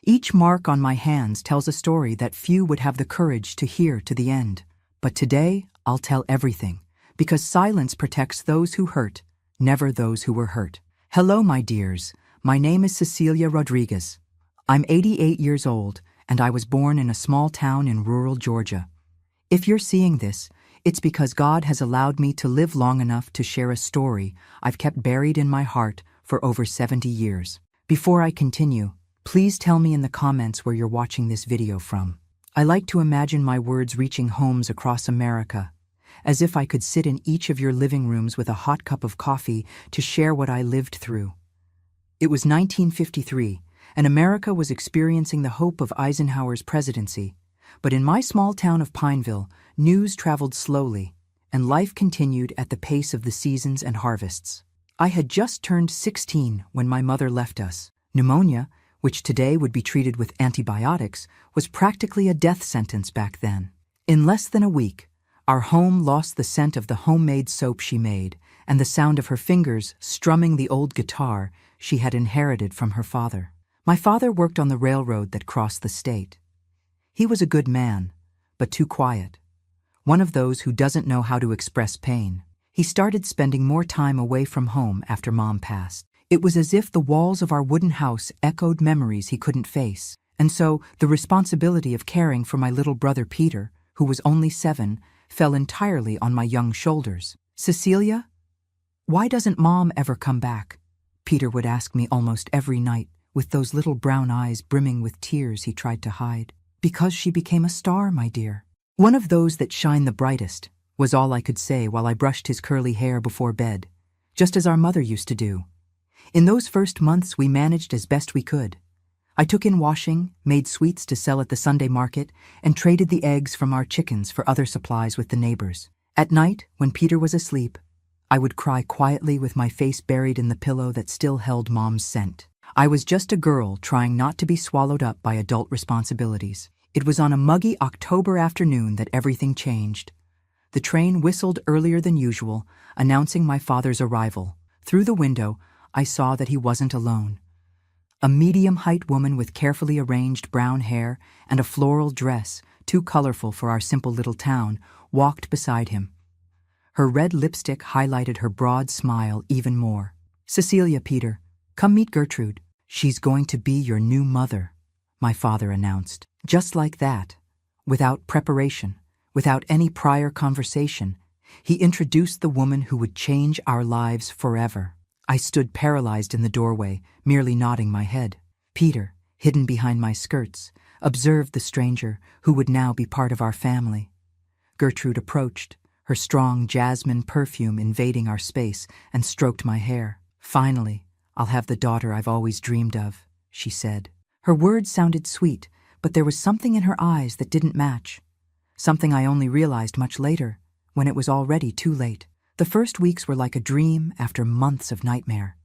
Each mark on my hands tells a story that few would have the courage to hear to the end. But today, I'll tell everything, because silence protects those who hurt, never those who were hurt. Hello, my dears. My name is Cecilia Rodriguez. I'm 88 years old, and I was born in a small town in rural Georgia. If you're seeing this, it's because God has allowed me to live long enough to share a story I've kept buried in my heart for over 70 years. Before I continue, please tell me in the comments where you're watching this video from. I like to imagine my words reaching homes across America, as if I could sit in each of your living rooms with a hot cup of coffee to share what I lived through. It was 1953, and America was experiencing the hope of Eisenhower's presidency. But in my small town of Pineville, news traveled slowly, and life continued at the pace of the seasons and harvests. I had just turned 16 when my mother left us. Pneumonia, which today would be treated with antibiotics, was practically a death sentence back then. In less than a week, our home lost the scent of the homemade soap she made and the sound of her fingers strumming the old guitar she had inherited from her father. My father worked on the railroad that crossed the state. He was a good man, but too quiet. One of those who doesn't know how to express pain. He started spending more time away from home after Mom passed. It was as if the walls of our wooden house echoed memories he couldn't face. And so the responsibility of caring for my little brother Peter, who was only 7, fell entirely on my young shoulders. "Cecilia, why doesn't Mom ever come back?" Peter would ask me almost every night, with those little brown eyes brimming with tears he tried to hide. "Because she became a star, my dear. One of those that shine the brightest," was all I could say while I brushed his curly hair before bed, just as our mother used to do. In those first months we managed as best we could. I took in washing, made sweets to sell at the Sunday market, and traded the eggs from our chickens for other supplies with the neighbors. At night, when Peter was asleep, I would cry quietly with my face buried in the pillow that still held Mom's scent. I was just a girl trying not to be swallowed up by adult responsibilities. It was on a muggy October afternoon that everything changed. The train whistled earlier than usual, announcing my father's arrival. Through the window, I saw that he wasn't alone. A medium-height woman with carefully arranged brown hair and a floral dress, too colorful for our simple little town, walked beside him. Her red lipstick highlighted her broad smile even more. "Cecilia, Peter, come meet Gertrude. She's going to be your new mother," my father announced. Just like that, without preparation, without any prior conversation, he introduced the woman who would change our lives forever. I stood paralyzed in the doorway, merely nodding my head. Peter, hidden behind my skirts, observed the stranger who would now be part of our family. Gertrude approached, her strong jasmine perfume invading our space, and stroked my hair. "Finally, I'll have the daughter I've always dreamed of," she said. Her words sounded sweet, but there was something in her eyes that didn't match. Something I only realized much later, when it was already too late. The first weeks were like a dream after months of nightmare.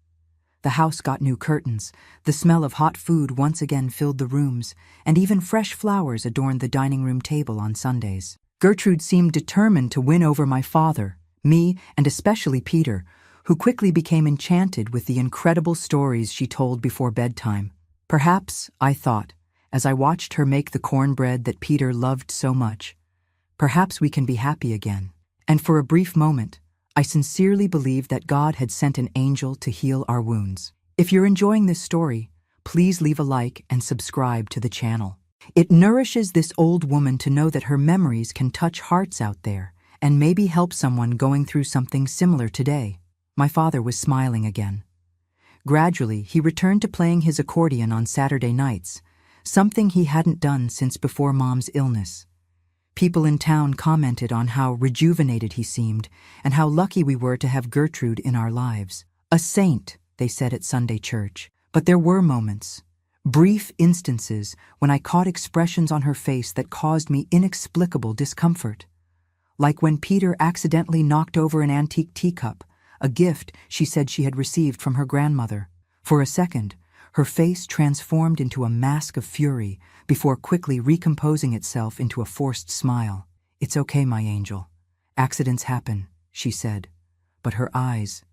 The house got new curtains, the smell of hot food once again filled the rooms, and even fresh flowers adorned the dining room table on Sundays. Gertrude seemed determined to win over my father, me, and especially Peter, who quickly became enchanted with the incredible stories she told before bedtime. Perhaps, I thought, as I watched her make the cornbread that Peter loved so much, perhaps we can be happy again. And for a brief moment, I sincerely believed that God had sent an angel to heal our wounds. If you're enjoying this story, please leave a like and subscribe to the channel. It nourishes this old woman to know that her memories can touch hearts out there and maybe help someone going through something similar today. My father was smiling again. Gradually, he returned to playing his accordion on Saturday nights, something he hadn't done since before Mom's illness. People in town commented on how rejuvenated he seemed and how lucky we were to have Gertrude in our lives. "A saint," they said at Sunday church. But there were moments, brief instances, when I caught expressions on her face that caused me inexplicable discomfort. Like when Peter accidentally knocked over an antique teacup, a gift she said she had received from her grandmother. For a second, her face transformed into a mask of fury before quickly recomposing itself into a forced smile. "It's okay, my angel. Accidents happen," she said. But her eyes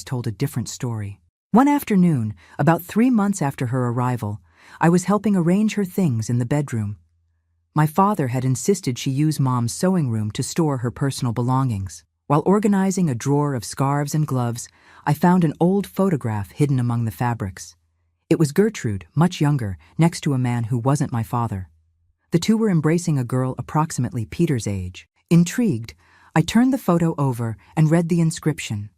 told a different story. One afternoon, about 3 months after her arrival, I was helping arrange her things in the bedroom. My father had insisted she use Mom's sewing room to store her personal belongings. While organizing a drawer of scarves and gloves, I found an old photograph hidden among the fabrics. It was Gertrude, much younger, next to a man who wasn't my father. The two were embracing a girl approximately Peter's age. Intrigued, I turned the photo over and read the inscription: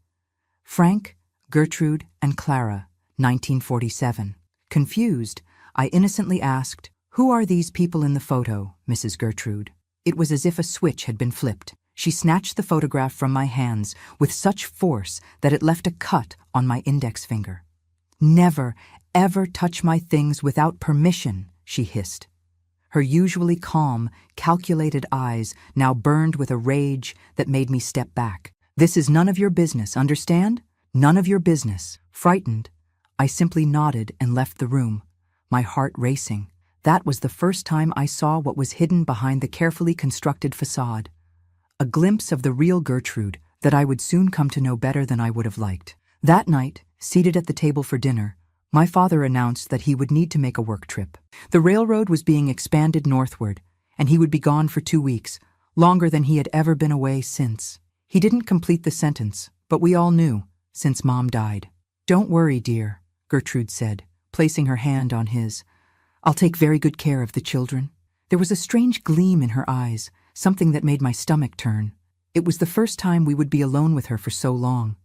Frank, Gertrude, and Clara, 1947. Confused, I innocently asked, "Who are these people in the photo, Mrs. Gertrude?" It was as if a switch had been flipped. She snatched the photograph from my hands with such force that it left a cut on my index finger. "Never, ever touch my things without permission," she hissed. Her usually calm, calculated eyes now burned with a rage that made me step back. "This is none of your business, understand? None of your business." Frightened, I simply nodded and left the room, my heart racing. That was the first time I saw what was hidden behind the carefully constructed facade. A glimpse of the real Gertrude that I would soon come to know better than I would have liked. That night, seated at the table for dinner, my father announced that he would need to make a work trip. The railroad was being expanded northward, and he would be gone for 2 weeks, longer than he had ever been away since. He didn't complete the sentence, but we all knew, since Mom died. "Don't worry, dear," Gertrude said, placing her hand on his. "I'll take very good care of the children." There was a strange gleam in her eyes, something that made my stomach turn. It was the first time we would be alone with her for so long.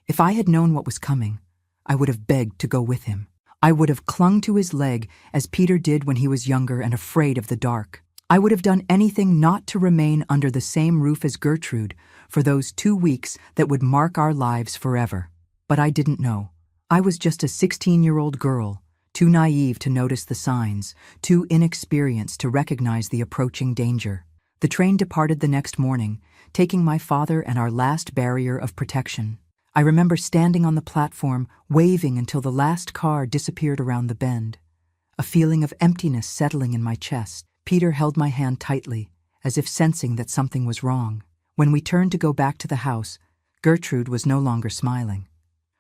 If I had known what was coming, I would have begged to go with him. I would have clung to his leg as Peter did when he was younger and afraid of the dark. I would have done anything not to remain under the same roof as Gertrude for those 2 weeks that would mark our lives forever. But I didn't know. I was just a 16-year-old girl, too naive to notice the signs, too inexperienced to recognize the approaching danger. The train departed the next morning, taking my father and our last barrier of protection. I remember standing on the platform, waving until the last car disappeared around the bend, a feeling of emptiness settling in my chest. Peter held my hand tightly, as if sensing that something was wrong. When we turned to go back to the house, Gertrude was no longer smiling.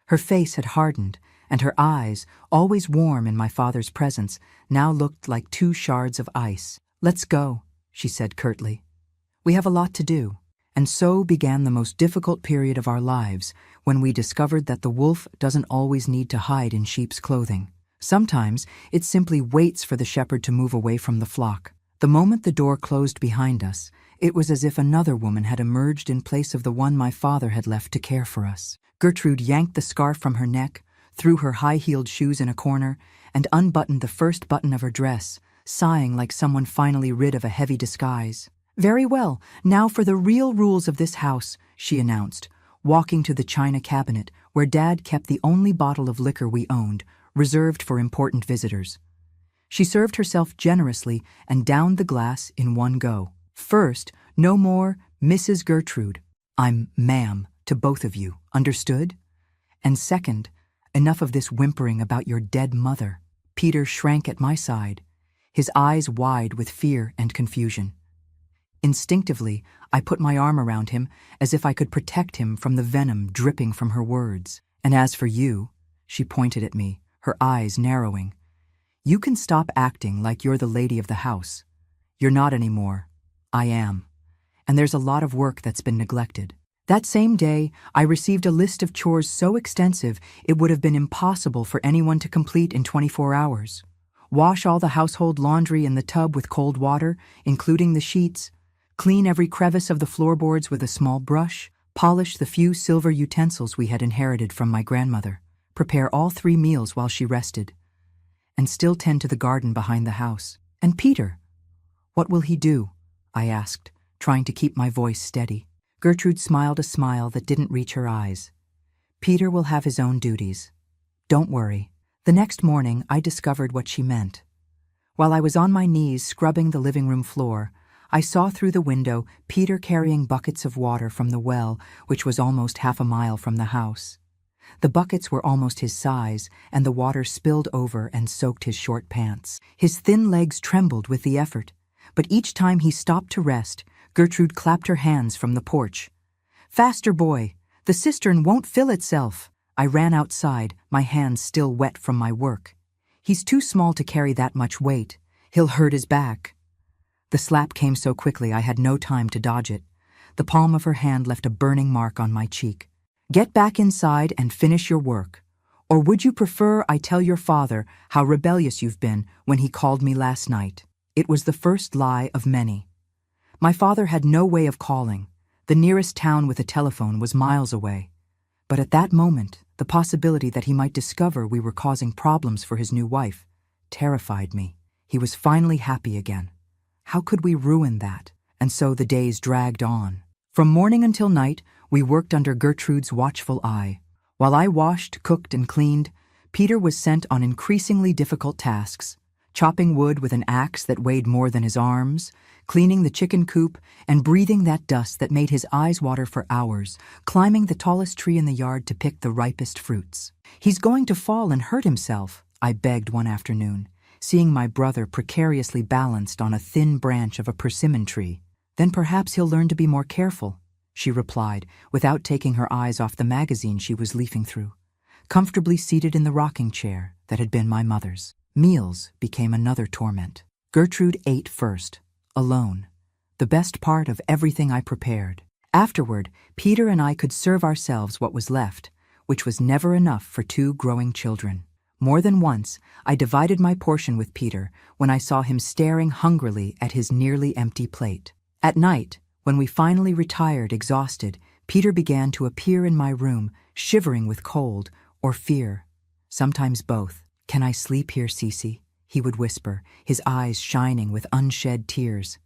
Her face had hardened, and her eyes, always warm in my father's presence, now looked like 2 shards of ice. "Let's go," she said curtly. "We have a lot to do." And so began the most difficult period of our lives, when we discovered that the wolf doesn't always need to hide in sheep's clothing. Sometimes it simply waits for the shepherd to move away from the flock. The moment the door closed behind us, it was as if another woman had emerged in place of the one my father had left to care for us. Gertrude yanked the scarf from her neck, threw her high-heeled shoes in a corner, and unbuttoned the first button of her dress, sighing like someone finally rid of a heavy disguise. "Very well, now for the real rules of this house," she announced, walking to the china cabinet where Dad kept the only bottle of liquor we owned, reserved for important visitors. She served herself generously and downed the glass in one go. "First, no more Mrs. Gertrude. I'm ma'am to both of you, understood? And second, enough of this whimpering about your dead mother." Peter shrank at my side, his eyes wide with fear and confusion. Instinctively, I put my arm around him as if I could protect him from the venom dripping from her words. "And as for you," she pointed at me, her eyes narrowing, "you can stop acting like you're the lady of the house. You're not anymore. I am. And there's a lot of work that's been neglected." That same day, I received a list of chores so extensive it would have been impossible for anyone to complete in 24 hours. Wash all the household laundry in the tub with cold water, including the sheets, clean every crevice of the floorboards with a small brush, polish the few silver utensils we had inherited from my grandmother, prepare all 3 meals while she rested, and still tend to the garden behind the house. "And Peter, what will he do?" I asked, trying to keep my voice steady. Gertrude smiled a smile that didn't reach her eyes. "Peter will have his own duties. Don't worry." The next morning, I discovered what she meant. While I was on my knees scrubbing the living room floor, I saw through the window Peter carrying buckets of water from the well, which was almost half a mile from the house. The buckets were almost his size, and the water spilled over and soaked his short pants. His thin legs trembled with the effort, but each time he stopped to rest, Gertrude clapped her hands from the porch. "Faster, boy! The cistern won't fill itself!" I ran outside, my hands still wet from my work. He's too small to carry that much weight. He'll hurt his back. The slap came so quickly I had no time to dodge it. The palm of her hand left a burning mark on my cheek. Get back inside and finish your work. Or would you prefer I tell your father how rebellious you've been when he called me last night? It was the first lie of many. My father had no way of calling. The nearest town with a telephone was miles away. But at that moment, the possibility that he might discover we were causing problems for his new wife terrified me. He was finally happy again. How could we ruin that? And so the days dragged on. From morning until night, we worked under Gertrude's watchful eye. While I washed, cooked, and cleaned, Peter was sent on increasingly difficult tasks, chopping wood with an axe that weighed more than his arms, cleaning the chicken coop, and breathing that dust that made his eyes water for hours, climbing the tallest tree in the yard to pick the ripest fruits. He's going to fall and hurt himself, I begged one afternoon, seeing my brother precariously balanced on a thin branch of a persimmon tree. Then perhaps he'll learn to be more careful, she replied, without taking her eyes off the magazine she was leafing through, comfortably seated in the rocking chair that had been my mother's. Meals became another torment. Gertrude ate first, alone, the best part of everything I prepared. Afterward, Peter and I could serve ourselves what was left, which was never enough for two growing children. More than once, I divided my portion with Peter when I saw him staring hungrily at his nearly empty plate. At night, when we finally retired exhausted, Peter began to appear in my room, shivering with cold or fear, sometimes both. "Can I sleep here, Cece?" he would whisper, his eyes shining with unshed tears.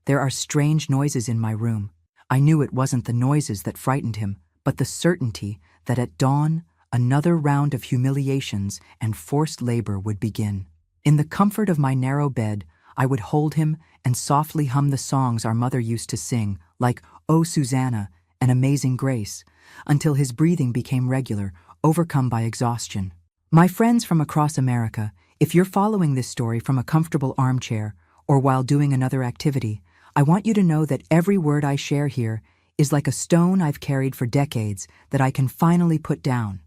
There are strange noises in my room. I knew it wasn't the noises that frightened him, but the certainty that at dawn, another round of humiliations and forced labor would begin. In the comfort of my narrow bed, I would hold him and softly hum the songs our mother used to sing, like "Oh, Susanna" and "Amazing Grace," until his breathing became regular, overcome by exhaustion. My friends from across America, if you're following this story from a comfortable armchair or while doing another activity, I want you to know that every word I share here is like a stone I've carried for decades that I can finally put down.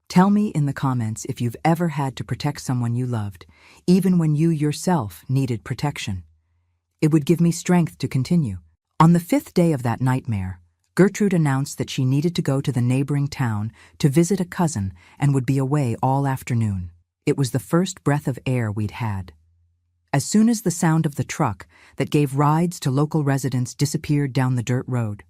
Tell me in the comments if you've ever had to protect someone you loved, even when you yourself needed protection. It would give me strength to continue. On the 5th day of that nightmare, Gertrude announced that she needed to go to the neighboring town to visit a cousin and would be away all afternoon. It was the first breath of air we'd had. As soon as the sound of the truck that gave rides to local residents disappeared down the dirt road,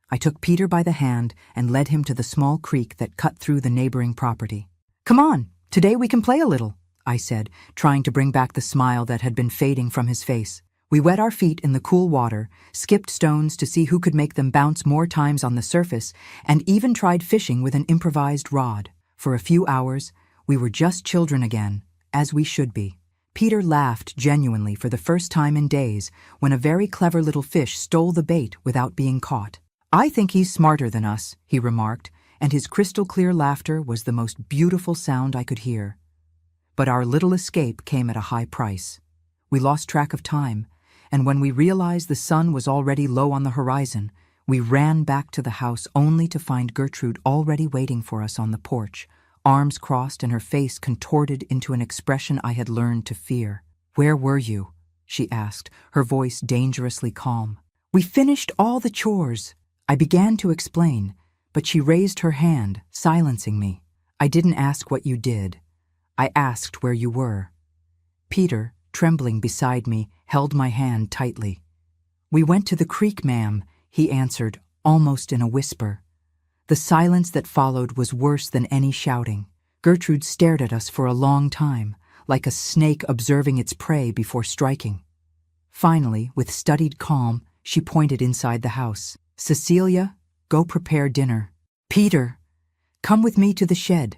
I took Peter by the hand and led him to the small creek that cut through the neighboring property. "Come on, today we can play a little," I said, trying to bring back the smile that had been fading from his face. We wet our feet in the cool water, skipped stones to see who could make them bounce more times on the surface, and even tried fishing with an improvised rod. For a few hours, we were just children again, as we should be. Peter laughed genuinely for the first time in days when a very clever little fish stole the bait without being caught. "I think he's smarter than us," he remarked, and his crystal-clear laughter was the most beautiful sound I could hear. But our little escape came at a high price. We lost track of time, and when we realized the sun was already low on the horizon, we ran back to the house only to find Gertrude already waiting for us on the porch, arms crossed and her face contorted into an expression I had learned to fear. "Where were you?" she asked, her voice dangerously calm. "We finished all the chores," I began to explain, but she raised her hand, silencing me. "I didn't ask what you did. I asked where you were." Peter, trembling beside me, held my hand tightly. "We went to the creek, ma'am," he answered, almost in a whisper. The silence that followed was worse than any shouting. Gertrude stared at us for a long time, like a snake observing its prey before striking. Finally, with studied calm, she pointed inside the house. "Cecilia, go prepare dinner. Peter, come with me to the shed.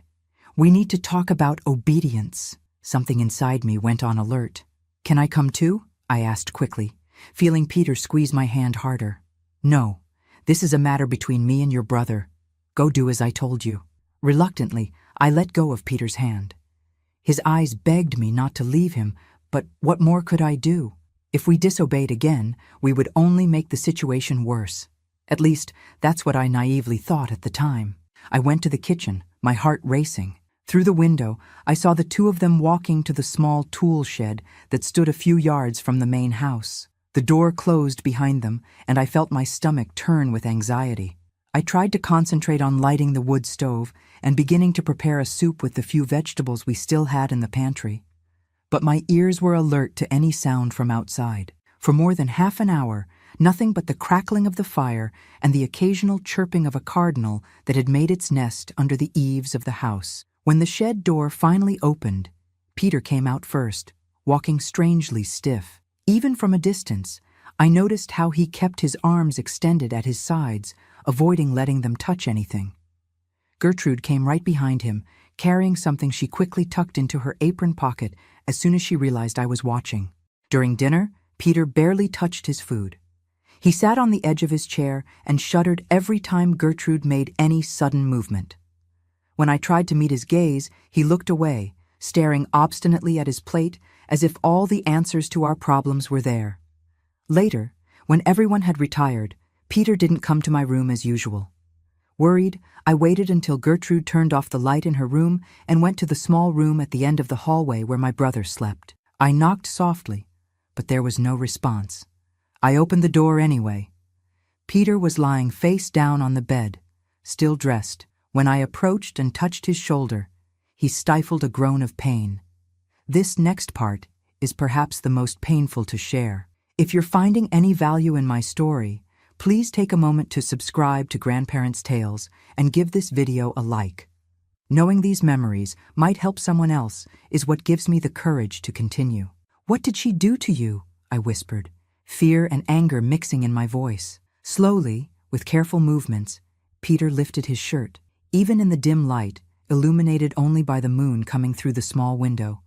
We need to talk about obedience." Something inside me went on alert. "Can I come too?" I asked quickly, feeling Peter squeeze my hand harder. "No, this is a matter between me and your brother. Go do as I told you." Reluctantly, I let go of Peter's hand. His eyes begged me not to leave him, but what more could I do? If we disobeyed again, we would only make the situation worse. At least, that's what I naively thought at the time. I went to the kitchen, my heart racing. Through the window, I saw the two of them walking to the small tool shed that stood a few yards from the main house. The door closed behind them, and I felt my stomach turn with anxiety. I tried to concentrate on lighting the wood stove and beginning to prepare a soup with the few vegetables we still had in the pantry. But my ears were alert to any sound from outside. For more than half an hour, nothing but the crackling of the fire and the occasional chirping of a cardinal that had made its nest under the eaves of the house. When the shed door finally opened, Peter came out first, walking strangely stiff. Even from a distance, I noticed how he kept his arms extended at his sides, avoiding letting them touch anything. Gertrude came right behind him, carrying something she quickly tucked into her apron pocket as soon as she realized I was watching. During dinner, Peter barely touched his food. He sat on the edge of his chair and shuddered every time Gertrude made any sudden movement. When I tried to meet his gaze, he looked away, staring obstinately at his plate as if all the answers to our problems were there. Later, when everyone had retired, Peter didn't come to my room as usual. Worried, I waited until Gertrude turned off the light in her room and went to the small room at the end of the hallway where my brother slept. I knocked softly, but there was no response. I opened the door anyway. Peter was lying face down on the bed, still dressed. When I approached and touched his shoulder, he stifled a groan of pain. This next part is perhaps the most painful to share. If you're finding any value in my story, please take a moment to subscribe to Grandparents' Tales and give this video a like. Knowing these memories might help someone else is what gives me the courage to continue. "What did she do to you?" I whispered, fear and anger mixing in my voice. Slowly, with careful movements, Peter lifted his shirt. Even in the dim light, illuminated only by the moon coming through the small window,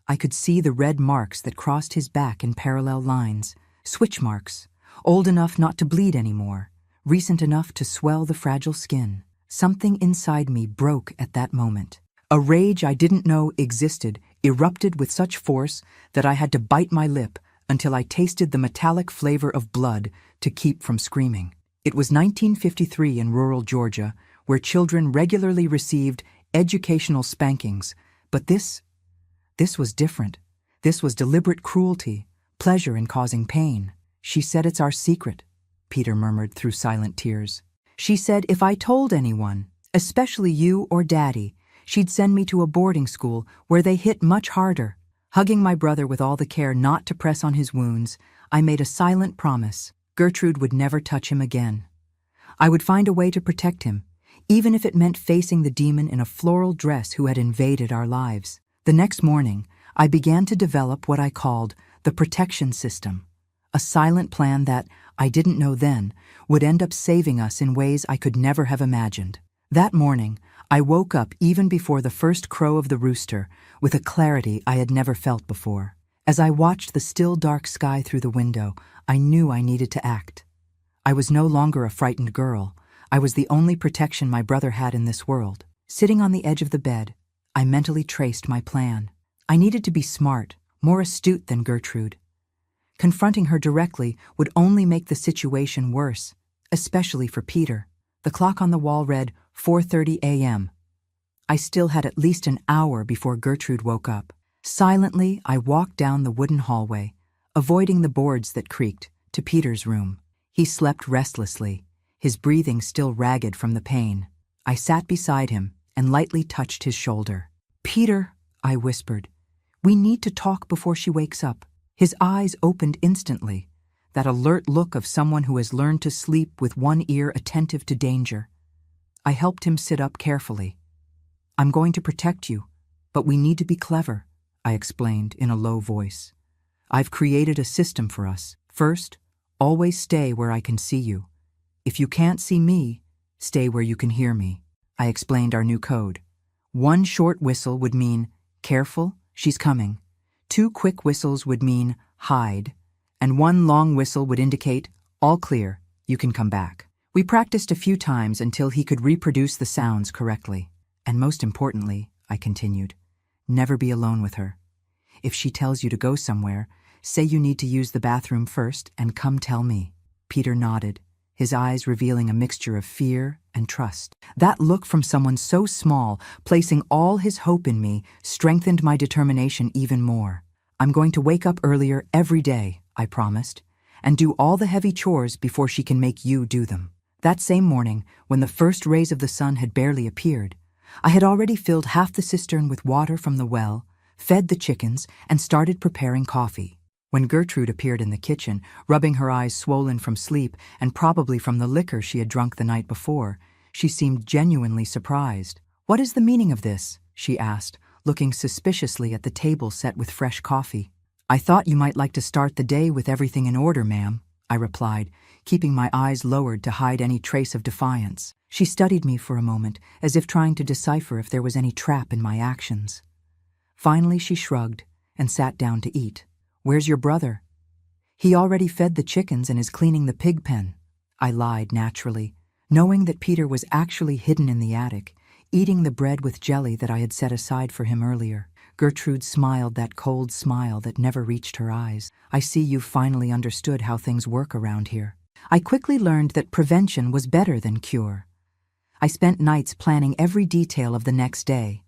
I could see the red marks that crossed his back in parallel lines, switch marks, old enough not to bleed anymore, recent enough to swell the fragile skin. Something inside me broke at that moment. A rage I didn't know existed erupted with such force that I had to bite my lip until I tasted the metallic flavor of blood to keep from screaming. It was 1953 in rural Georgia, where children regularly received educational spankings, but this was different. This was deliberate cruelty, pleasure in causing pain. "She said it's our secret," Peter murmured through silent tears. "She said if I told anyone, especially you or Daddy, she'd send me to a boarding school where they hit much harder." Hugging my brother with all the care not to press on his wounds, I made a silent promise. Gertrude would never touch him again. I would find a way to protect him, even if it meant facing the demon in a floral dress who had invaded our lives. The next morning, I began to develop what I called the protection system, a silent plan that, I didn't know then, would end up saving us in ways I could never have imagined. That morning, I woke up even before the first crow of the rooster with a clarity I had never felt before. As I watched the still dark sky through the window, I knew I needed to act. I was no longer a frightened girl. I was the only protection my brother had in this world. Sitting on the edge of the bed, I mentally traced my plan. I needed to be smart, more astute than Gertrude. Confronting her directly would only make the situation worse, especially for Peter. The clock on the wall read 4:30 a.m. I still had at least an hour before Gertrude woke up. Silently, I walked down the wooden hallway, avoiding the boards that creaked, to Peter's room. He slept restlessly, his breathing still ragged from the pain. I sat beside him and lightly touched his shoulder. "Peter," I whispered, "we need to talk before she wakes up." His eyes opened instantly, that alert look of someone who has learned to sleep with one ear attentive to danger. I helped him sit up carefully. "I'm going to protect you, but we need to be clever," I explained in a low voice. "I've created a system for us. First, always stay where I can see you. If you can't see me, stay where you can hear me." I explained our new code. One short whistle would mean, "Careful, she's coming." 2 quick whistles would mean, "Hide." And 1 long whistle would indicate, "All clear, you can come back." We practiced a few times until he could reproduce the sounds correctly. "And most importantly," I continued, "never be alone with her. If she tells you to go somewhere, say you need to use the bathroom first and come tell me." Peter nodded, his eyes revealing a mixture of fear and trust. That look from someone so small, placing all his hope in me, strengthened my determination even more. I'm going to wake up earlier every day, I promised, and do all the heavy chores before she can make you do them. That same morning, when the first rays of the sun had barely appeared, I had already filled half the cistern with water from the well, fed the chickens, and started preparing coffee. When Gertrude appeared in the kitchen, rubbing her eyes swollen from sleep and probably from the liquor she had drunk the night before, she seemed genuinely surprised. "What is the meaning of this?" she asked, looking suspiciously at the table set with fresh coffee. "I thought you might like to start the day with everything in order, ma'am," I replied, keeping my eyes lowered to hide any trace of defiance. She studied me for a moment, as if trying to decipher if there was any trap in my actions. Finally, she shrugged and sat down to eat. "Where's your brother?" "He already fed the chickens and is cleaning the pig pen," I lied naturally, knowing that Peter was actually hidden in the attic, eating the bread with jelly that I had set aside for him earlier. Gertrude smiled that cold smile that never reached her eyes. "I see you've finally understood how things work around here." I quickly learned that prevention was better than cure. I spent nights planning every detail of the next day,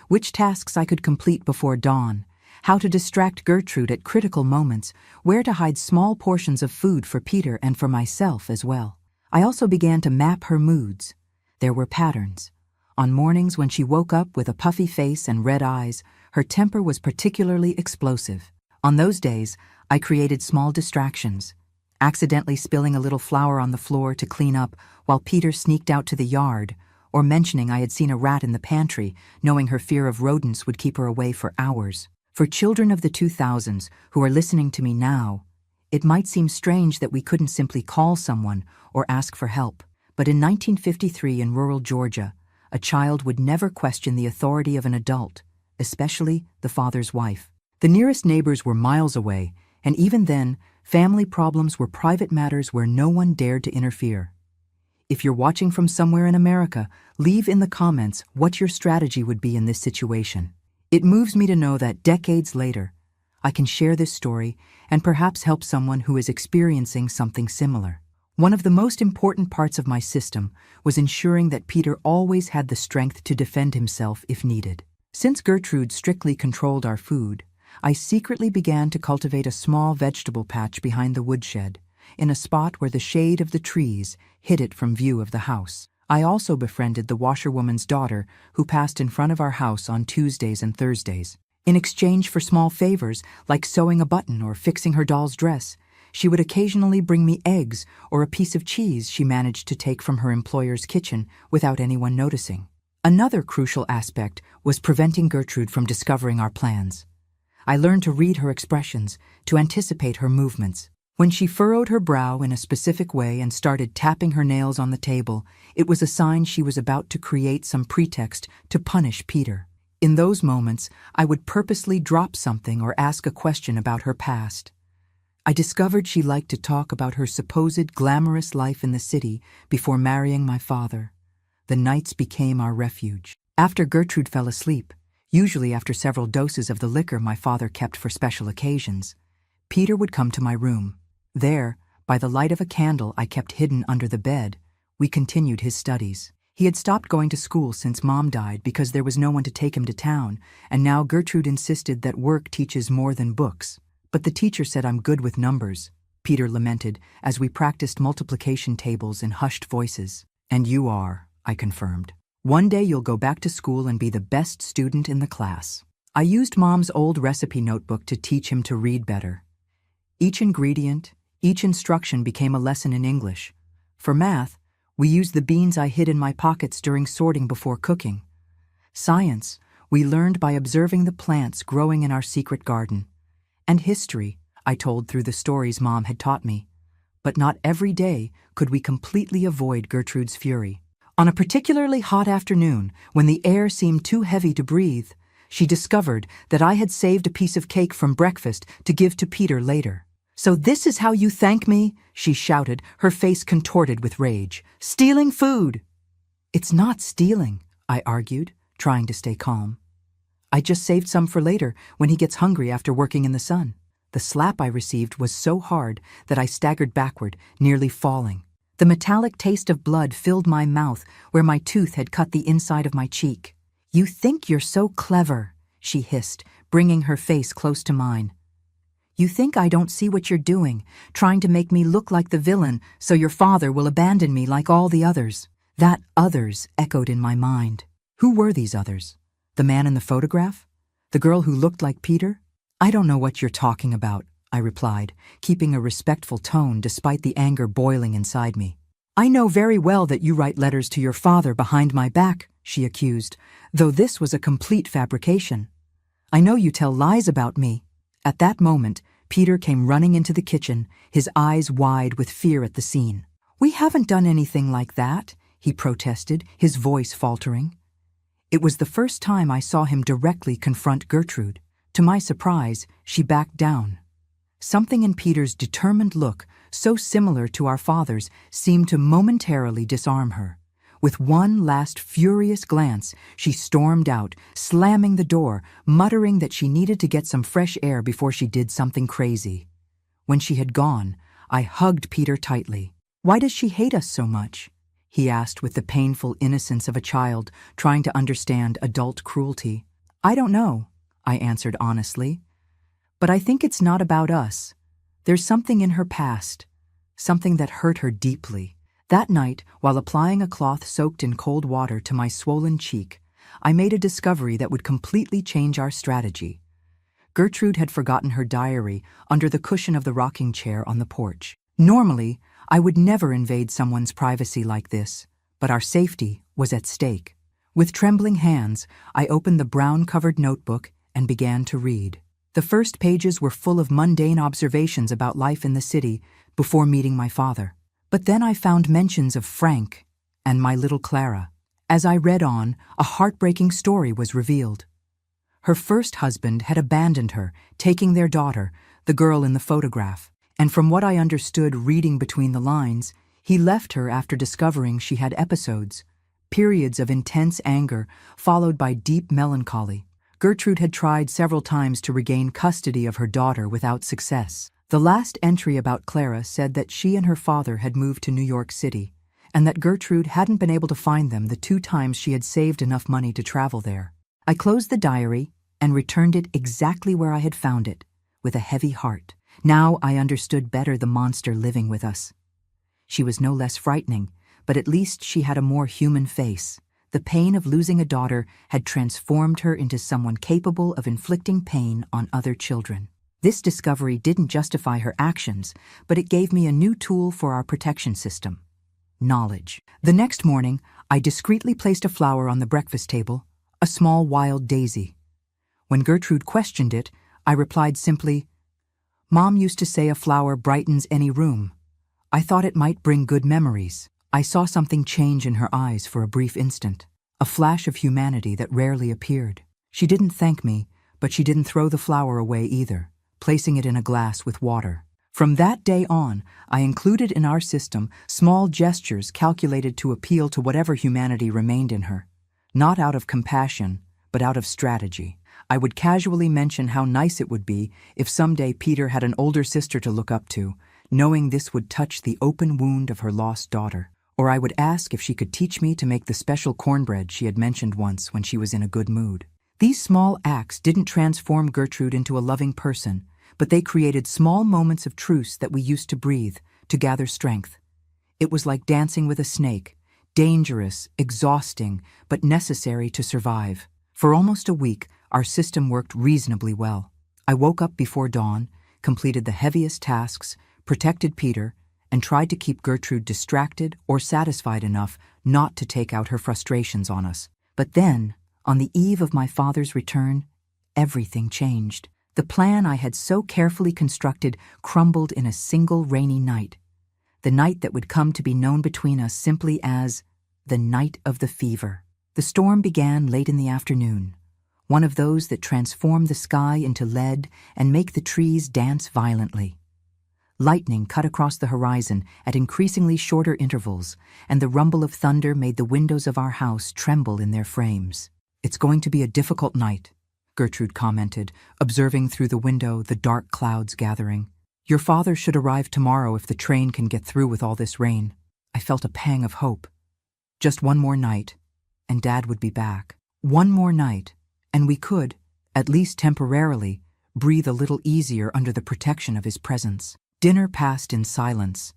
which tasks I could complete before dawn, how to distract Gertrude at critical moments, where to hide small portions of food for Peter and for myself as well. I also began to map her moods. There were patterns. On mornings when she woke up with a puffy face and red eyes, her temper was particularly explosive. On those days, I created small distractions, accidentally spilling a little flour on the floor to clean up while Peter sneaked out to the yard, or mentioning I had seen a rat in the pantry, knowing her fear of rodents would keep her away for hours. For children of the 2000s who are listening to me now, it might seem strange that we couldn't simply call someone or ask for help. But in 1953 in rural Georgia, a child would never question the authority of an adult, especially the father's wife. The nearest neighbors were miles away, and even then, family problems were private matters where no one dared to interfere. If you're watching from somewhere in America, leave in the comments what your strategy would be in this situation. It moves me to know that decades later, I can share this story and perhaps help someone who is experiencing something similar. One of the most important parts of my system was ensuring that Peter always had the strength to defend himself if needed. Since Gertrude strictly controlled our food, I secretly began to cultivate a small vegetable patch behind the woodshed, in a spot where the shade of the trees hid it from view of the house. I also befriended the washerwoman's daughter who passed in front of our house on Tuesdays and Thursdays. In exchange for small favors like sewing a button or fixing her doll's dress, she would occasionally bring me eggs or a piece of cheese she managed to take from her employer's kitchen without anyone noticing. Another crucial aspect was preventing Gertrude from discovering our plans. I learned to read her expressions, to anticipate her movements. When she furrowed her brow in a specific way and started tapping her nails on the table, it was a sign she was about to create some pretext to punish Peter. In those moments, I would purposely drop something or ask a question about her past. I discovered she liked to talk about her supposed glamorous life in the city before marrying my father. The nights became our refuge. After Gertrude fell asleep, usually after several doses of the liquor my father kept for special occasions, Peter would come to my room. There, by the light of a candle I kept hidden under the bed, we continued his studies. He had stopped going to school since Mom died because there was no one to take him to town, and now Gertrude insisted that work teaches more than books. "But the teacher said I'm good with numbers," Peter lamented as we practiced multiplication tables in hushed voices. "And you are," I confirmed. "One day you'll go back to school and be the best student in the class." I used Mom's old recipe notebook to teach him to read better. Each ingredient, each instruction became a lesson in English. For math, we used the beans I hid in my pockets during sorting before cooking. Science, we learned by observing the plants growing in our secret garden. And history, I told through the stories Mom had taught me. But not every day could we completely avoid Gertrude's fury. On a particularly hot afternoon, when the air seemed too heavy to breathe, she discovered that I had saved a piece of cake from breakfast to give to Peter later. "So this is how you thank me?" she shouted, her face contorted with rage. "Stealing food!" "It's not stealing," I argued, trying to stay calm. "I just saved some for later when he gets hungry after working in the sun." The slap I received was so hard that I staggered backward, nearly falling. The metallic taste of blood filled my mouth where my tooth had cut the inside of my cheek. "You think you're so clever," she hissed, bringing her face close to mine. "You think I don't see what you're doing, trying to make me look like the villain so your father will abandon me like all the others." That others echoed in my mind. Who were these others? The man in the photograph? The girl who looked like Peter? "I don't know what you're talking about," I replied, keeping a respectful tone despite the anger boiling inside me. "I know very well that you write letters to your father behind my back," she accused, though this was a complete fabrication. "I know you tell lies about me." At that moment, Peter came running into the kitchen, his eyes wide with fear at the scene. "We haven't done anything like that," he protested, his voice faltering. It was the first time I saw him directly confront Gertrude. To my surprise, she backed down. Something in Peter's determined look, so similar to our father's, seemed to momentarily disarm her. With one last furious glance, she stormed out, slamming the door, muttering that she needed to get some fresh air before she did something crazy. When she had gone, I hugged Peter tightly. "Why does she hate us so much?" he asked with the painful innocence of a child trying to understand adult cruelty. "I don't know," I answered honestly. "But I think it's not about us. There's something in her past, something that hurt her deeply." That night, while applying a cloth soaked in cold water to my swollen cheek, I made a discovery that would completely change our strategy. Gertrude had forgotten her diary under the cushion of the rocking chair on the porch. Normally, I would never invade someone's privacy like this, but our safety was at stake. With trembling hands, I opened the brown-covered notebook and began to read. The first pages were full of mundane observations about life in the city before meeting my father. But then I found mentions of Frank and my little Clara. As I read on, a heartbreaking story was revealed. Her first husband had abandoned her, taking their daughter, the girl in the photograph. And from what I understood reading between the lines, he left her after discovering she had episodes, periods of intense anger followed by deep melancholy. Gertrude had tried several times to regain custody of her daughter without success. The last entry about Clara said that she and her father had moved to New York City, and that Gertrude hadn't been able to find them the 2 times she had saved enough money to travel there. I closed the diary and returned it exactly where I had found it, with a heavy heart. Now I understood better the monster living with us. She was no less frightening, but at least she had a more human face. The pain of losing a daughter had transformed her into someone capable of inflicting pain on other children. This discovery didn't justify her actions, but it gave me a new tool for our protection system: knowledge. The next morning, I discreetly placed a flower on the breakfast table, a small wild daisy. When Gertrude questioned it, I replied simply, "Mom used to say a flower brightens any room. I thought it might bring good memories." I saw something change in her eyes for a brief instant, a flash of humanity that rarely appeared. She didn't thank me, but she didn't throw the flower away either, placing it in a glass with water. From that day on, I included in our system small gestures calculated to appeal to whatever humanity remained in her. Not out of compassion, but out of strategy. I would casually mention how nice it would be if someday Peter had an older sister to look up to, knowing this would touch the open wound of her lost daughter. Or I would ask if she could teach me to make the special cornbread she had mentioned once when she was in a good mood. These small acts didn't transform Gertrude into a loving person, but they created small moments of truce that we used to breathe, to gather strength. It was like dancing with a snake, dangerous, exhausting, but necessary to survive. For almost a week, our system worked reasonably well. I woke up before dawn, completed the heaviest tasks, protected Peter, and tried to keep Gertrude distracted or satisfied enough not to take out her frustrations on us. But then, on the eve of my father's return, everything changed. The plan I had so carefully constructed crumbled in a single rainy night. The night that would come to be known between us simply as the night of the fever. The storm began late in the afternoon, one of those that transform the sky into lead and make the trees dance violently. Lightning cut across the horizon at increasingly shorter intervals, and the rumble of thunder made the windows of our house tremble in their frames. "It's going to be a difficult night," Gertrude commented, observing through the window the dark clouds gathering. "Your father should arrive tomorrow if the train can get through with all this rain." I felt a pang of hope. Just one more night, and Dad would be back. One more night, and we could, at least temporarily, breathe a little easier under the protection of his presence. Dinner passed in silence,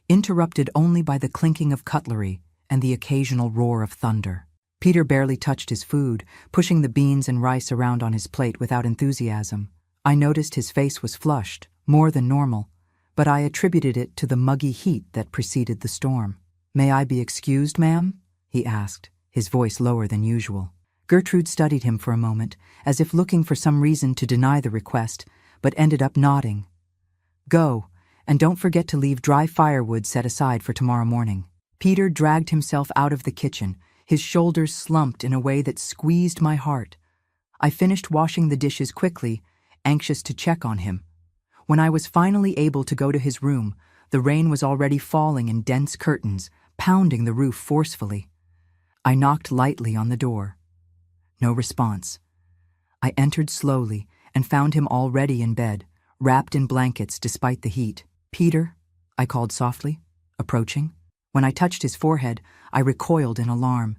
interrupted only by the clinking of cutlery and the occasional roar of thunder. Peter barely touched his food, pushing the beans and rice around on his plate without enthusiasm. I noticed his face was flushed, more than normal, but I attributed it to the muggy heat that preceded the storm. "May I be excused, ma'am?" he asked, his voice lower than usual. Gertrude studied him for a moment, as if looking for some reason to deny the request, but ended up nodding. "Go, and don't forget to leave dry firewood set aside for tomorrow morning." Peter dragged himself out of the kitchen, his shoulders slumped in a way that squeezed my heart. I finished washing the dishes quickly, anxious to check on him. When I was finally able to go to his room, the rain was already falling in dense curtains, pounding the roof forcefully. I knocked lightly on the door. No response. I entered slowly and found him already in bed, wrapped in blankets despite the heat. "Peter," I called softly, approaching. When I touched his forehead, I recoiled in alarm.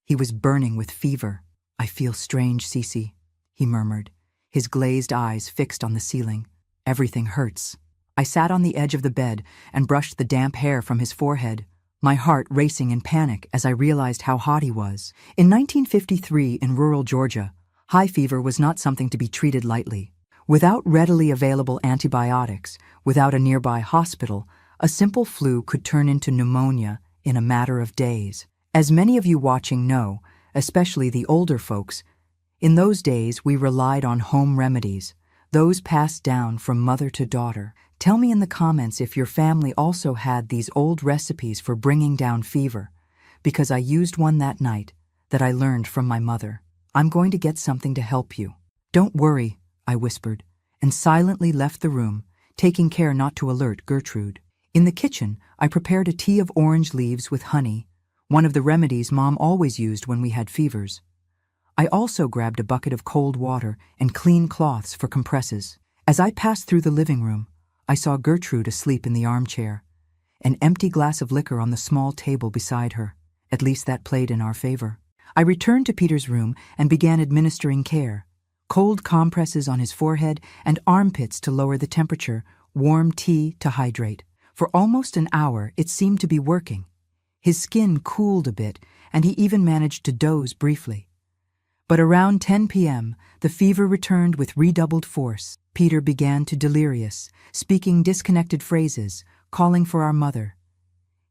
He was burning with fever. "I feel strange, Cece," he murmured, his glazed eyes fixed on the ceiling. "Everything hurts." I sat on the edge of the bed and brushed the damp hair from his forehead, my heart racing in panic as I realized how hot he was. In 1953, in rural Georgia, high fever was not something to be treated lightly. Without readily available antibiotics, without a nearby hospital, a simple flu could turn into pneumonia in a matter of days. As many of you watching know, especially the older folks, in those days we relied on home remedies, those passed down from mother to daughter. Tell me in the comments if your family also had these old recipes for bringing down fever, because I used one that night that I learned from my mother. "I'm going to get something to help you." "Don't worry," I whispered, and silently left the room, taking care not to alert Gertrude. In the kitchen, I prepared a tea of orange leaves with honey, one of the remedies Mom always used when we had fevers. I also grabbed a bucket of cold water and clean cloths for compresses. As I passed through the living room, I saw Gertrude asleep in the armchair, an empty glass of liquor on the small table beside her. At least that played in our favor. I returned to Peter's room and began administering care. Cold compresses on his forehead and armpits to lower the temperature, warm tea to hydrate. For almost an hour, it seemed to be working. His skin cooled a bit, and he even managed to doze briefly. But around 10 p.m., the fever returned with redoubled force. Peter began to delirious, speaking disconnected phrases, calling for our mother.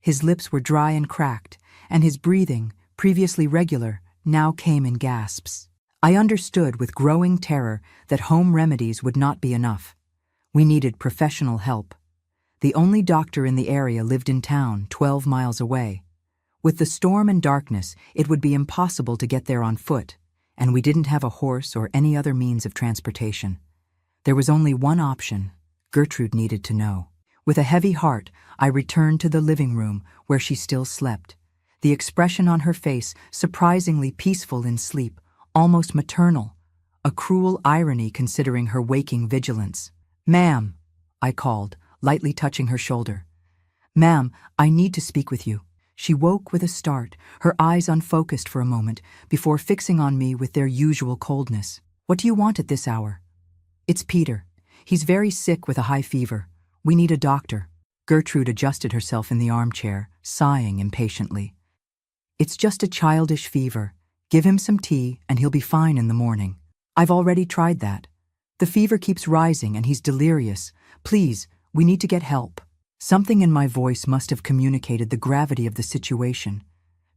His lips were dry and cracked, and his breathing, previously regular, now came in gasps. I understood with growing terror that home remedies would not be enough. We needed professional help. The only doctor in the area lived in town, 12 miles away. With the storm and darkness, it would be impossible to get there on foot, and we didn't have a horse or any other means of transportation. There was only one option. Gertrude needed to know. With a heavy heart, I returned to the living room where she still slept, the expression on her face surprisingly peaceful in sleep, almost maternal, a cruel irony considering her waking vigilance. "Ma'am," I called, lightly touching her shoulder. "Ma'am, I need to speak with you." She woke with a start, her eyes unfocused for a moment, before fixing on me with their usual coldness. "What do you want at this hour?" "It's Peter. He's very sick with a high fever. We need a doctor." Gertrude adjusted herself in the armchair, sighing impatiently. "It's just a childish fever. Give him some tea and he'll be fine in the morning." "I've already tried that. The fever keeps rising and he's delirious. Please, we need to get help." Something in my voice must have communicated the gravity of the situation,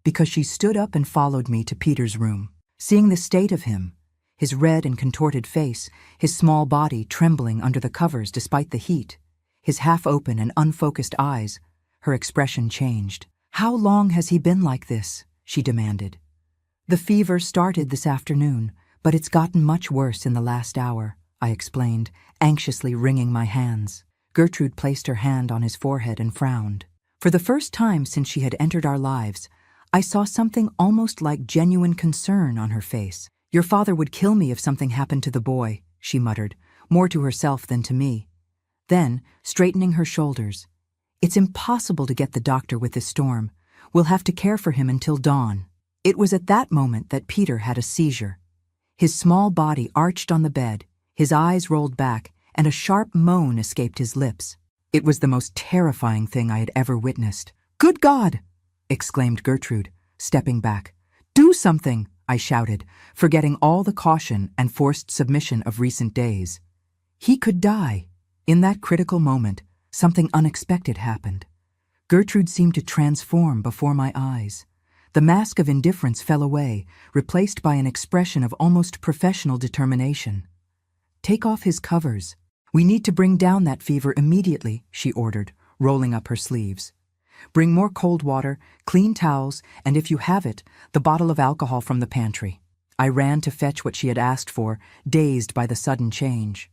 because she stood up and followed me to Peter's room. Seeing the state of him, his red and contorted face, his small body trembling under the covers despite the heat, his half-open and unfocused eyes, her expression changed. "How long has he been like this?" she demanded. "The fever started this afternoon, but it's gotten much worse in the last hour," I explained, anxiously wringing my hands. Gertrude placed her hand on his forehead and frowned. For the first time since she had entered our lives, I saw something almost like genuine concern on her face. "Your father would kill me if something happened to the boy," she muttered, more to herself than to me. Then, straightening her shoulders, "It's impossible to get the doctor with this storm. We'll have to care for him until dawn." It was at that moment that Peter had a seizure. His small body arched on the bed, his eyes rolled back, and a sharp moan escaped his lips. It was the most terrifying thing I had ever witnessed. "Good God!" exclaimed Gertrude, stepping back. "Do something!" I shouted, forgetting all the caution and forced submission of recent days. He could die. In that critical moment, something unexpected happened. Gertrude seemed to transform before my eyes. The mask of indifference fell away, replaced by an expression of almost professional determination. "Take off his covers. We need to bring down that fever immediately," she ordered, rolling up her sleeves. "Bring more cold water, clean towels, and if you have it, the bottle of alcohol from the pantry." I ran to fetch what she had asked for, dazed by the sudden change.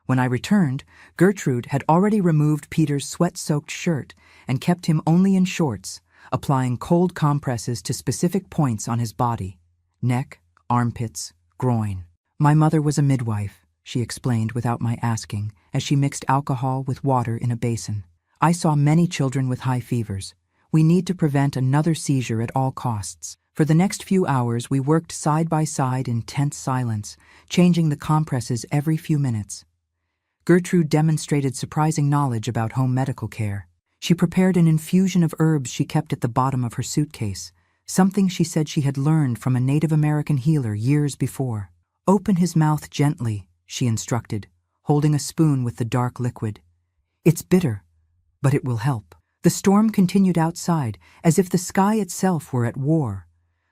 When I returned, Gertrude had already removed Peter's sweat-soaked shirt and kept him only in shorts, applying cold compresses to specific points on his body: neck, armpits, groin. "My mother was a midwife," she explained without my asking, as she mixed alcohol with water in a basin. "I saw many children with high fevers. We need to prevent another seizure at all costs." For the next few hours, we worked side by side in tense silence, changing the compresses every few minutes. Gertrude demonstrated surprising knowledge about home medical care. She prepared an infusion of herbs she kept at the bottom of her suitcase, something she said she had learned from a Native American healer years before. "Open his mouth gently," she instructed, holding a spoon with the dark liquid. "It's bitter, but it will help." The storm continued outside, as if the sky itself were at war.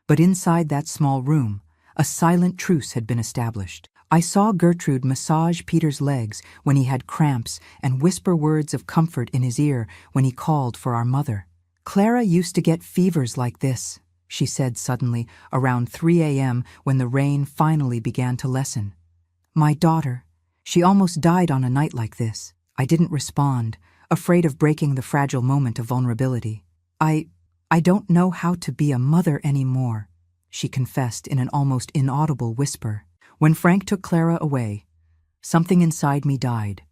But inside that small room, a silent truce had been established. I saw Gertrude massage Peter's legs when he had cramps and whisper words of comfort in his ear when he called for our mother. "Clara used to get fevers like this," she said suddenly, around 3 a.m. when the rain finally began to lessen. "My daughter, she almost died on a night like this." I didn't respond, afraid of breaking the fragile moment of vulnerability. I don't know how to be a mother anymore," she confessed in an almost inaudible whisper. When Frank took Clara away, something inside me died.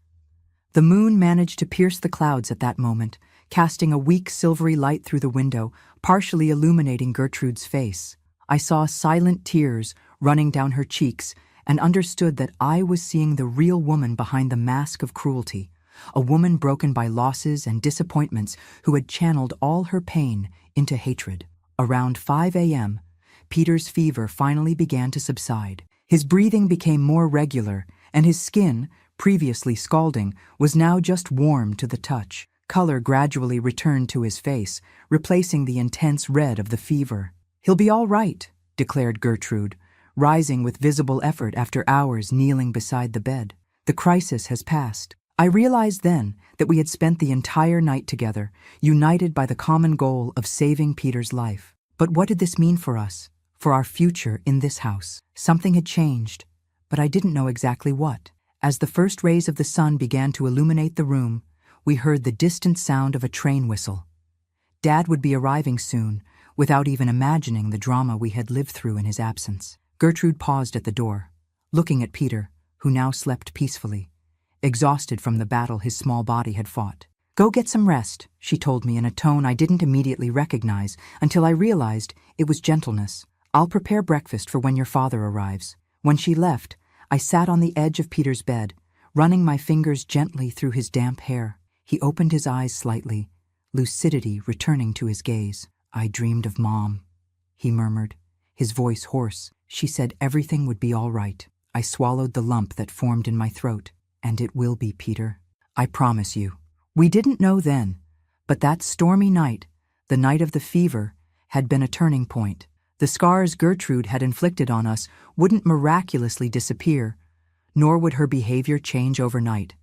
The moon managed to pierce the clouds at that moment, casting a weak silvery light through the window, partially illuminating Gertrude's face. I saw silent tears running down her cheeks and understood that I was seeing the real woman behind the mask of cruelty, a woman broken by losses and disappointments who had channeled all her pain into hatred. Around 5 a.m., Peter's fever finally began to subside. His breathing became more regular, and his skin, previously scalding, was now just warm to the touch. Color gradually returned to his face, replacing the intense red of the fever. "He'll be all right," declared Gertrude, rising with visible effort after hours kneeling beside the bed. "The crisis has passed." I realized then that we had spent the entire night together, united by the common goal of saving Peter's life. But what did this mean for us? For our future in this house? Something had changed, but I didn't know exactly what. As the first rays of the sun began to illuminate the room, we heard the distant sound of a train whistle. Dad would be arriving soon, without even imagining the drama we had lived through in his absence. Gertrude paused at the door, looking at Peter, who now slept peacefully, exhausted from the battle his small body had fought. "Go get some rest," she told me in a tone I didn't immediately recognize until I realized it was gentleness. "I'll prepare breakfast for when your father arrives." When she left, I sat on the edge of Peter's bed, running my fingers gently through his damp hair. He opened his eyes slightly, lucidity returning to his gaze. "I dreamed of Mom," he murmured, his voice hoarse. "She said everything would be all right." I swallowed the lump that formed in my throat. "And it will be, Peter. I promise you." We didn't know then, but that stormy night, the night of the fever, had been a turning point. The scars Gertrude had inflicted on us wouldn't miraculously disappear, nor would her behavior change overnight.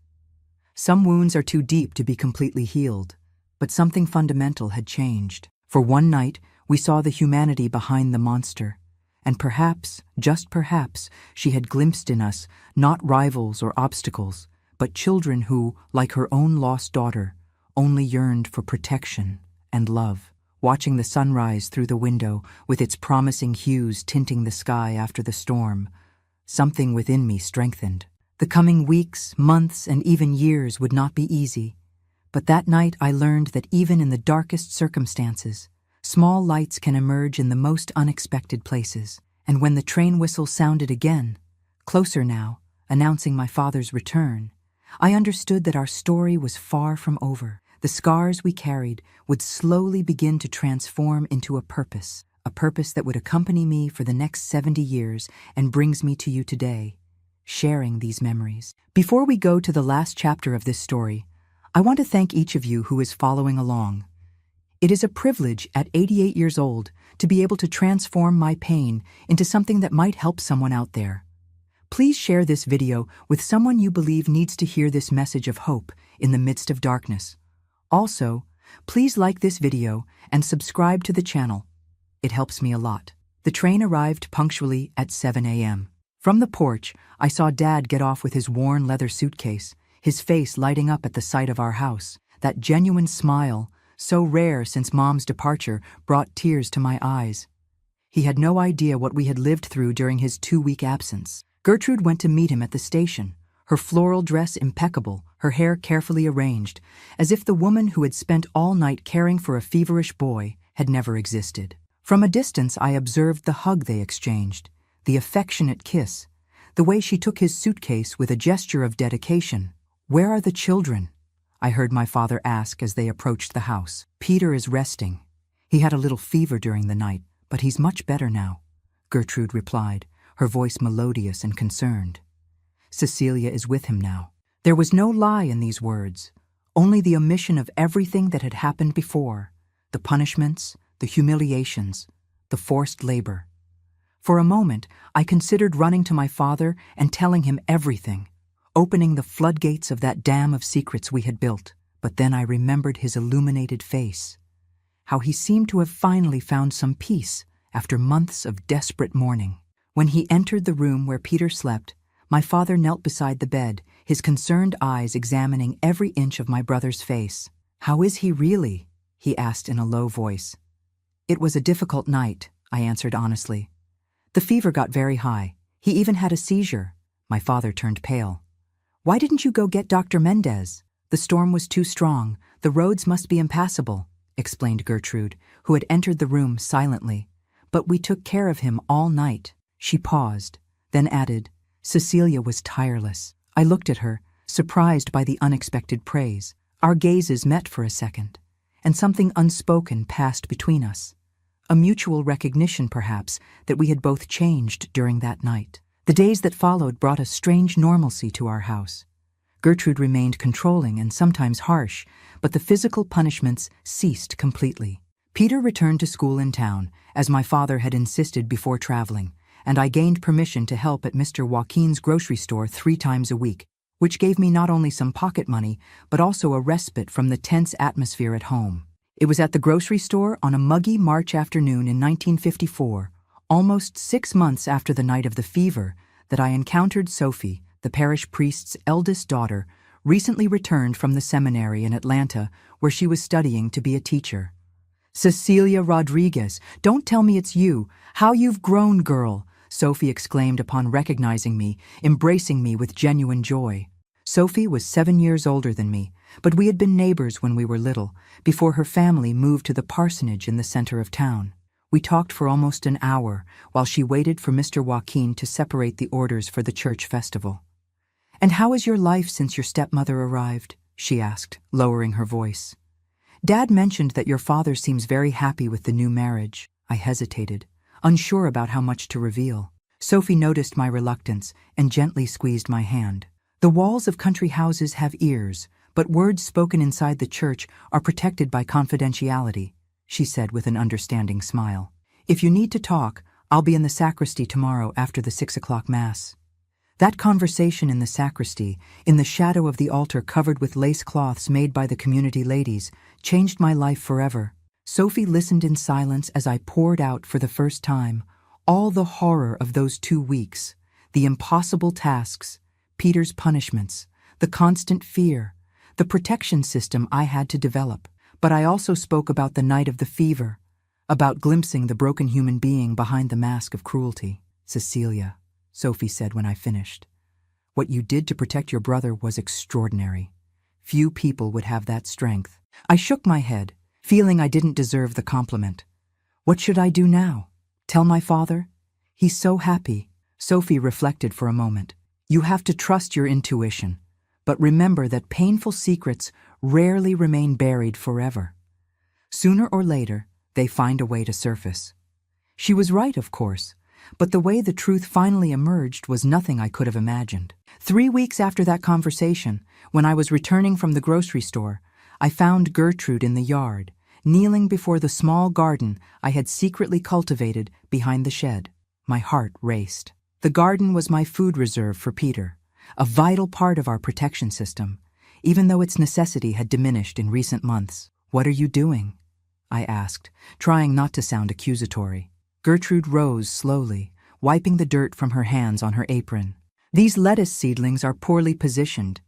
Some wounds are too deep to be completely healed, but something fundamental had changed. For one night, we saw the humanity behind the monster, and perhaps, just perhaps, she had glimpsed in us not rivals or obstacles, but children who, like her own lost daughter, only yearned for protection and love. Watching the sunrise through the window, with its promising hues tinting the sky after the storm, something within me strengthened. The coming weeks, months, and even years would not be easy, But that night I learned that even in the darkest circumstances, small lights can emerge in the most unexpected places. And when the train whistle sounded again, closer now, announcing my father's return, I understood that our story was far from over. The scars we carried would slowly begin to transform into a purpose that would accompany me for the next 70 years and brings me to you today, sharing these memories. Before we go to the last chapter of this story, I want to thank each of you who is following along. It is a privilege at 88 years old to be able to transform my pain into something that might help someone out there. Please share this video with someone you believe needs to hear this message of hope in the midst of darkness. Also, please like this video and subscribe to the channel. It helps me a lot. The train arrived punctually at 7 a.m. From the porch, I saw Dad get off with his worn leather suitcase, his face lighting up at the sight of our house. That genuine smile, so rare since Mom's departure, brought tears to my eyes. He had no idea what we had lived through during his 2-week absence. Gertrude went to meet him at the station, her floral dress impeccable, her hair carefully arranged, as if the woman who had spent all night caring for a feverish boy had never existed. From a distance I observed the hug they exchanged, the affectionate kiss, the way she took his suitcase with a gesture of dedication. "Where are the children?" I heard my father ask as they approached the house. "Peter is resting. He had a little fever during the night, but he's much better now," Gertrude replied, her voice melodious and concerned. "Cecilia is with him now." There was no lie in these words, only the omission of everything that had happened before, the punishments, the humiliations, the forced labor. For a moment, I considered running to my father and telling him everything, opening the floodgates of that dam of secrets we had built. But then I remembered his illuminated face, how he seemed to have finally found some peace after months of desperate mourning. When he entered the room where Peter slept, my father knelt beside the bed, his concerned eyes examining every inch of my brother's face. "How is he really?" he asked in a low voice. "It was a difficult night," I answered honestly. "The fever got very high. He even had a seizure." My father turned pale. "Why didn't you go get Dr. Mendez?" "The storm was too strong. The roads must be impassable," explained Gertrude, who had entered the room silently. "But we took care of him all night." She paused, then added, "Cecilia was tireless." I looked at her, surprised by the unexpected praise. Our gazes met for a second, and something unspoken passed between us. A mutual recognition, perhaps, that we had both changed during that night. The days that followed brought a strange normalcy to our house. Gertrude remained controlling and sometimes harsh, but the physical punishments ceased completely. Peter returned to school in town, as my father had insisted before traveling, and I gained permission to help at Mr. Joaquin's grocery store 3 times a week, which gave me not only some pocket money, but also a respite from the tense atmosphere at home. It was at the grocery store on a muggy March afternoon in 1954, almost 6 months after the night of the fever, that I encountered Sophie, the parish priest's eldest daughter, recently returned from the seminary in Atlanta, where she was studying to be a teacher. "Cecilia Rodriguez, don't tell me it's you. How you've grown, girl," Sophie exclaimed upon recognizing me, embracing me with genuine joy. Sophie was 7 years older than me, but we had been neighbors when we were little, before her family moved to the parsonage in the center of town. We talked for almost an hour while she waited for Mr. Joaquin to separate the orders for the church festival. "And how is your life since your stepmother arrived?" she asked, lowering her voice. "Dad mentioned that your father seems very happy with the new marriage." I hesitated, unsure about how much to reveal. Sophie noticed my reluctance and gently squeezed my hand. "The walls of country houses have ears, but words spoken inside the church are protected by confidentiality," she said with an understanding smile. "If you need to talk, I'll be in the sacristy tomorrow after the 6 o'clock Mass." That conversation in the sacristy, in the shadow of the altar covered with lace cloths made by the community ladies, changed my life forever. Sophie listened in silence as I poured out for the first time all the horror of those 2 weeks, the impossible tasks, Peter's punishments, the constant fear, the protection system I had to develop. But I also spoke about the night of the fever, about glimpsing the broken human being behind the mask of cruelty. "Cecilia," Sophie said when I finished, "what you did to protect your brother was extraordinary. Few people would have that strength. I shook my head, feeling I didn't deserve the compliment. What should I do now? Tell my father? He's so happy. Sophie reflected for a moment. You have to trust your intuition, but remember that painful secrets rarely remain buried forever. Sooner or later, they find a way to surface. She was right, of course, but the way the truth finally emerged was nothing I could have imagined. 3 weeks after that conversation, when I was returning from the grocery store, I found Gertrude in the yard, kneeling before the small garden I had secretly cultivated behind the shed. My heart raced. The garden was my food reserve for Peter, a vital part of our protection system, even though its necessity had diminished in recent months. "What are you doing?" I asked, trying not to sound accusatory. Gertrude rose slowly, wiping the dirt from her hands on her apron. "These lettuce seedlings are poorly positioned.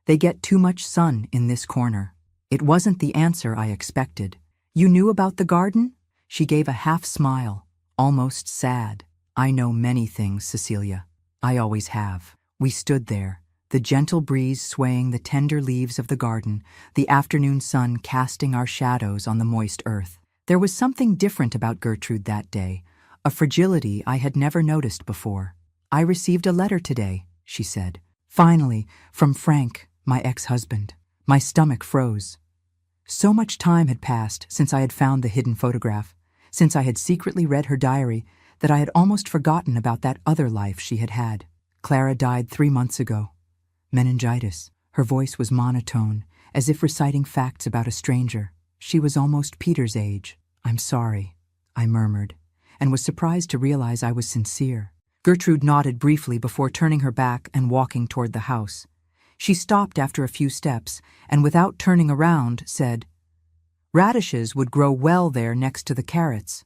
They get too much sun in this corner." It wasn't the answer I expected. "You knew about the garden?" She gave a half smile, almost sad. "I know many things, Cecilia. I always have." We stood there, the gentle breeze swaying the tender leaves of the garden, the afternoon sun casting our shadows on the moist earth. There was something different about Gertrude that day, a fragility I had never noticed before. "I received a letter today," she said. "Finally, from Frank, my ex-husband." My stomach froze. So much time had passed since I had found the hidden photograph, since I had secretly read her diary, that I had almost forgotten about that other life she had had. "Clara died 3 months ago. Meningitis." Her voice was monotone, as if reciting facts about a stranger. She was almost Peter's age. "I'm sorry," I murmured, and was surprised to realize I was sincere. Gertrude nodded briefly before turning her back and walking toward the house. She stopped after a few steps, and without turning around, said, "Radishes would grow well there next to the carrots.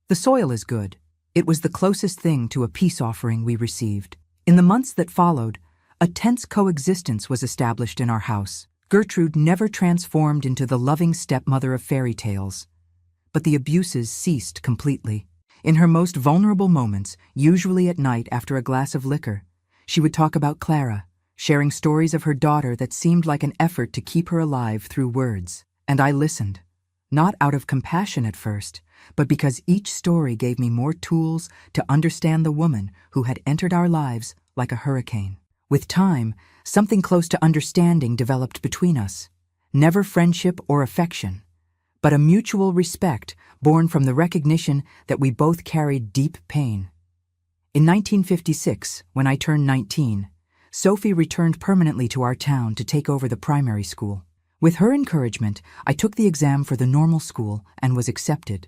The soil is good." It was the closest thing to a peace offering we received. In the months that followed, a tense coexistence was established in our house. Gertrude never transformed into the loving stepmother of fairy tales, but the abuses ceased completely. In her most vulnerable moments, usually at night after a glass of liquor, she would talk about Clara, sharing stories of her daughter that seemed like an effort to keep her alive through words. And I listened, not out of compassion at first, but because each story gave me more tools to understand the woman who had entered our lives like a hurricane. With time, something close to understanding developed between us. Never friendship or affection, but a mutual respect born from the recognition that we both carried deep pain. In 1956, when I turned 19, Sophie returned permanently to our town to take over the primary school. With her encouragement, I took the exam for the normal school and was accepted.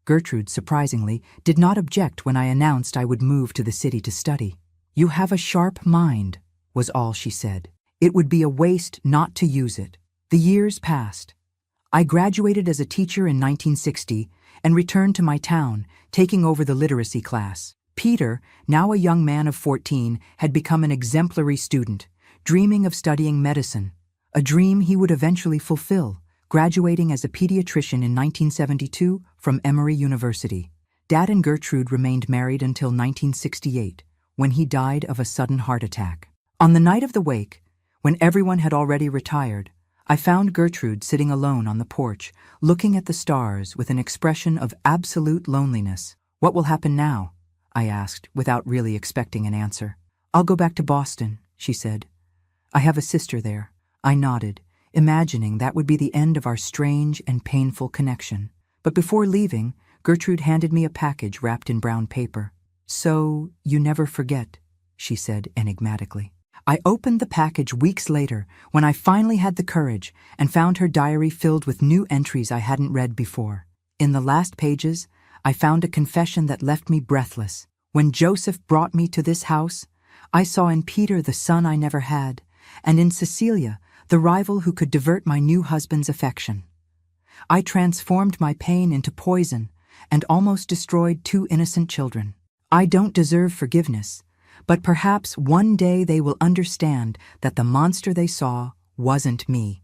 Gertrude, surprisingly, did not object when I announced I would move to the city to study. "You have a sharp mind," was all she said. "It would be a waste not to use it." The years passed. I graduated as a teacher in 1960 and returned to my town, taking over the literacy class. Peter, now a young man of 14, had become an exemplary student, dreaming of studying medicine, a dream he would eventually fulfill, graduating as a pediatrician in 1972 from Emory University. Dad and Gertrude remained married until 1968, when he died of a sudden heart attack. On the night of the wake, when everyone had already retired, I found Gertrude sitting alone on the porch, looking at the stars with an expression of absolute loneliness. "What will happen now?" I asked, without really expecting an answer. "I'll go back to Boston," she said. "I have a sister there." I nodded, imagining that would be the end of our strange and painful connection. But before leaving, Gertrude handed me a package wrapped in brown paper. "So, you never forget," she said enigmatically. I opened the package weeks later when I finally had the courage and found her diary filled with new entries I hadn't read before. In the last pages, I found a confession that left me breathless. "When Joseph brought me to this house, I saw in Peter the son I never had, and in Cecilia the rival who could divert my new husband's affection. I transformed my pain into poison and almost destroyed 2 innocent children. I don't deserve forgiveness, but perhaps one day they will understand that the monster they saw wasn't me.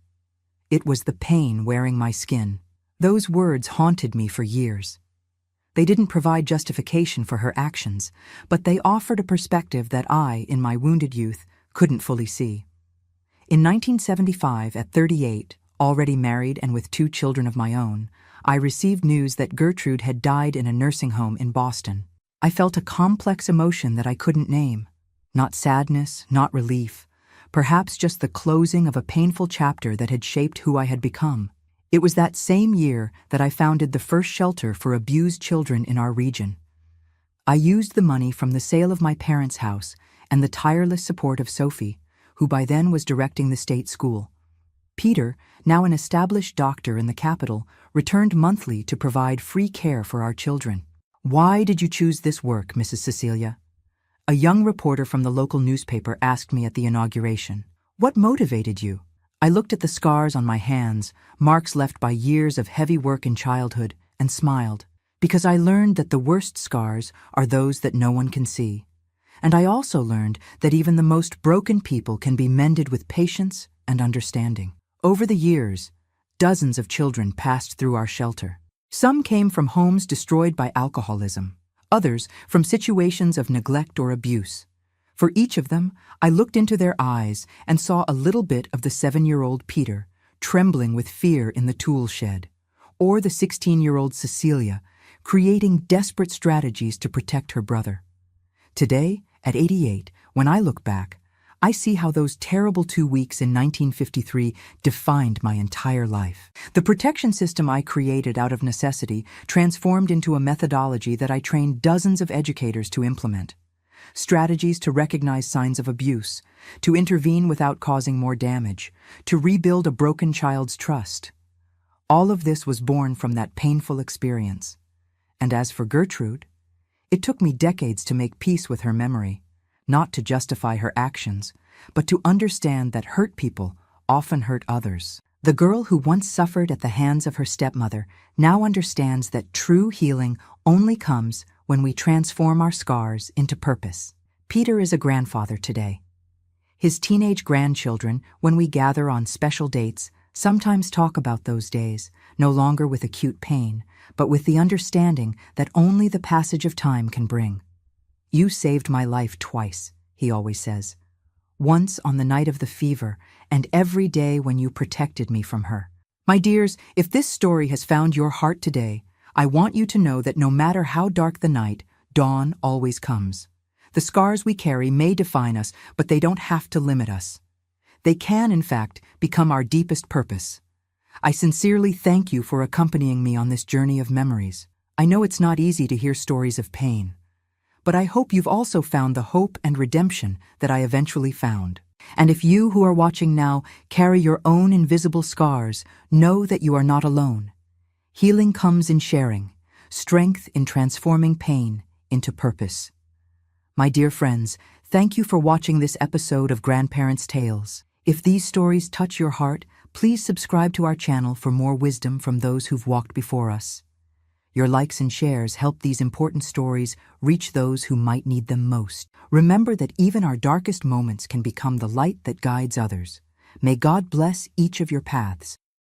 It was the pain wearing my skin." Those words haunted me for years. They didn't provide justification for her actions, but they offered a perspective that I, in my wounded youth, couldn't fully see. In 1975, at 38, already married and with 2 children of my own, I received news that Gertrude had died in a nursing home in Boston. I felt a complex emotion that I couldn't name. Not sadness, not relief, perhaps just the closing of a painful chapter that had shaped who I had become. It was that same year that I founded the first shelter for abused children in our region. I used the money from the sale of my parents' house and the tireless support of Sophie, who by then was directing the state school. Peter, now an established doctor in the capital, returned monthly to provide free care for our children. "Why did you choose this work, Mrs. Cecilia?" A young reporter from the local newspaper asked me at the inauguration. "What motivated you?" I looked at the scars on my hands, marks left by years of heavy work in childhood, and smiled. Because I learned that the worst scars are those that no one can see. And I also learned that even the most broken people can be mended with patience and understanding. Over the years, dozens of children passed through our shelter. Some came from homes destroyed by alcoholism, others from situations of neglect or abuse. For each of them, I looked into their eyes and saw a little bit of the 7-year-old Peter, trembling with fear in the tool shed, or the 16-year-old Cecilia, creating desperate strategies to protect her brother. Today, at 88, when I look back, I see how those terrible 2 weeks in 1953 defined my entire life. The protection system I created out of necessity transformed into a methodology that I trained dozens of educators to implement. Strategies to recognize signs of abuse, to intervene without causing more damage, to rebuild a broken child's trust. All of this was born from that painful experience. And as for Gertrude, it took me decades to make peace with her memory, not to justify her actions, but to understand that hurt people often hurt others. The girl who once suffered at the hands of her stepmother now understands that true healing only comes when we transform our scars into purpose. Peter is a grandfather today. His teenage grandchildren, when we gather on special dates, sometimes talk about those days, no longer with acute pain, but with the understanding that only the passage of time can bring. "You saved my life twice," he always says. "Once on the night of the fever, and every day when you protected me from her." My dears, if this story has found your heart today, I want you to know that no matter how dark the night, dawn always comes. The scars we carry may define us, but they don't have to limit us. They can, in fact, become our deepest purpose. I sincerely thank you for accompanying me on this journey of memories. I know it's not easy to hear stories of pain, but I hope you've also found the hope and redemption that I eventually found. And if you who are watching now carry your own invisible scars, know that you are not alone. Healing comes in sharing, strength in transforming pain into purpose. My dear friends, thank you for watching this episode of Grandparents' Tales. If these stories touch your heart, please subscribe to our channel for more wisdom from those who've walked before us. Your likes and shares help these important stories reach those who might need them most. Remember that even our darkest moments can become the light that guides others. May God bless each of your paths.